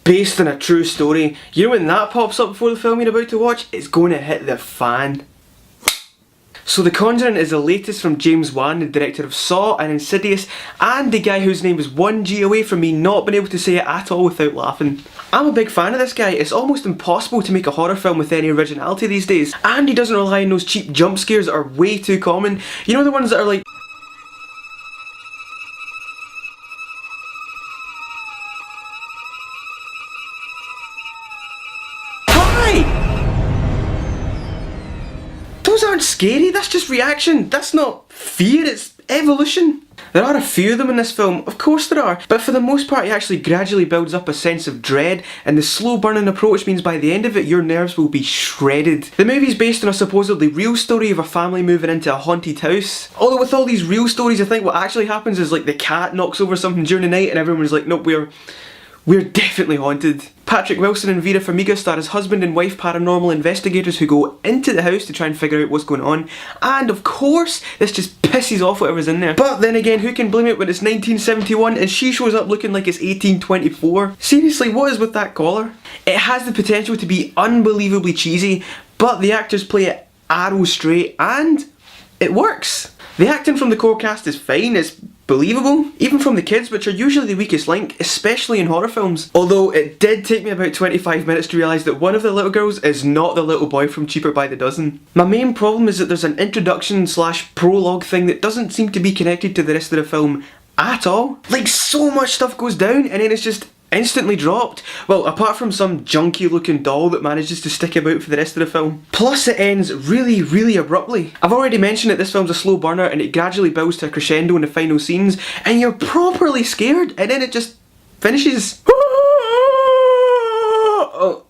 based on a true story. You know when that pops up before the film you're about to watch, it's going to hit the fan. So The Conjuring is the latest from James Wan, the director of Saw and Insidious, and the guy whose name is 1G away from me not being able to say it at all without laughing. I'm a big fan of this guy. It's almost impossible to make a horror film with any originality these days, and he doesn't rely on those cheap jump scares that are way too common. You know, the ones that are like, those aren't scary, that's just reaction. That's not fear, it's evolution. There are a few of them in this film, of course there are, but for the most part he actually gradually builds up a sense of dread, and the slow burning approach means by the end of it your nerves will be shredded. The movie's based on a supposedly real story of a family moving into a haunted house. Although with all these real stories I think what actually happens is like the cat knocks over something during the night and everyone's like, nope, we're definitely haunted. Patrick Wilson and Vera Farmiga star as husband and wife paranormal investigators who go into the house to try and figure out what's going on, and of course this just pisses off whatever's in there. But then again, who can blame it when it's 1971 and she shows up looking like it's 1824? Seriously, what is with that collar? It has the potential to be unbelievably cheesy, but the actors play it arrow straight and it works. The acting from the core cast is fine, it's believable, even from the kids, which are usually the weakest link, especially in horror films. Although it did take me about 25 minutes to realise that one of the little girls is not the little boy from Cheaper by the Dozen. My main problem is that there's an introduction slash prologue thing that doesn't seem to be connected to the rest of the film at all. Like, so much stuff goes down and then it's just instantly dropped. Well, apart from some junky looking doll that manages to stick about for the rest of the film. Plus it ends really abruptly. I've already mentioned that this film's a slow burner and it gradually builds to a crescendo in the final scenes and you're properly scared and then it just finishes. Oh,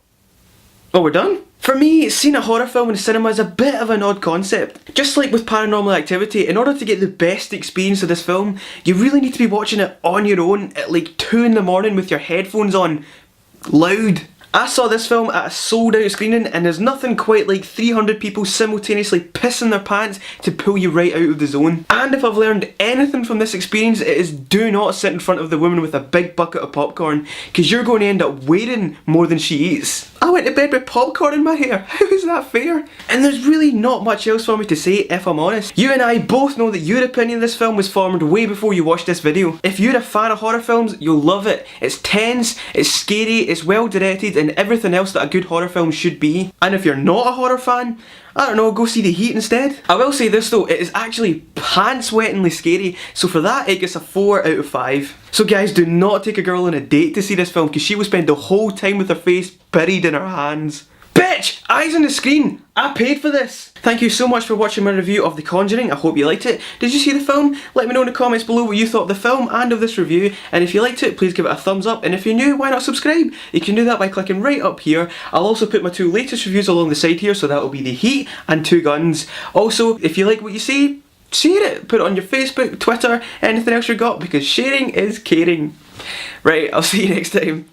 we're done? For me, seeing a horror film in the cinema is a bit of an odd concept. Just like with Paranormal Activity, in order to get the best experience of this film, you really need to be watching it on your own at like 2 in the morning with your headphones on, loud. I saw this film at a sold out screening and there's nothing quite like 300 people simultaneously pissing their pants to pull you right out of the zone. And if I've learned anything from this experience, it is do not sit in front of the woman with a big bucket of popcorn, because you're going to end up waiting more than she eats. I went to bed with popcorn in my hair, how is that fair? And there's really not much else for me to say if I'm honest. You and I both know that your opinion of this film was formed way before you watched this video. If you're a fan of horror films, you'll love it. It's tense, it's scary, it's well directed, and everything else that a good horror film should be. And if you're not a horror fan, I don't know, go see The Heat instead. I will say this though, it is actually pants-wettingly scary, so for that it gets a 4 out of 5. So guys, do not take a girl on a date to see this film, because she will spend the whole time with her face buried in her hands. Bitch! Eyes on the screen! I paid for this! Thank you so much for watching my review of The Conjuring. I hope you liked it. Did you see the film? Let me know in the comments below what you thought of the film and of this review. And if you liked it, please give it a thumbs up. And if you're new, why not subscribe? You can do that by clicking right up here. I'll also put my 2 latest reviews along the side here, so that will be The Heat and Two Guns. Also, if you like what you see, share it. Put it on your Facebook, Twitter, anything else you got, because sharing is caring. Right, I'll see you next time.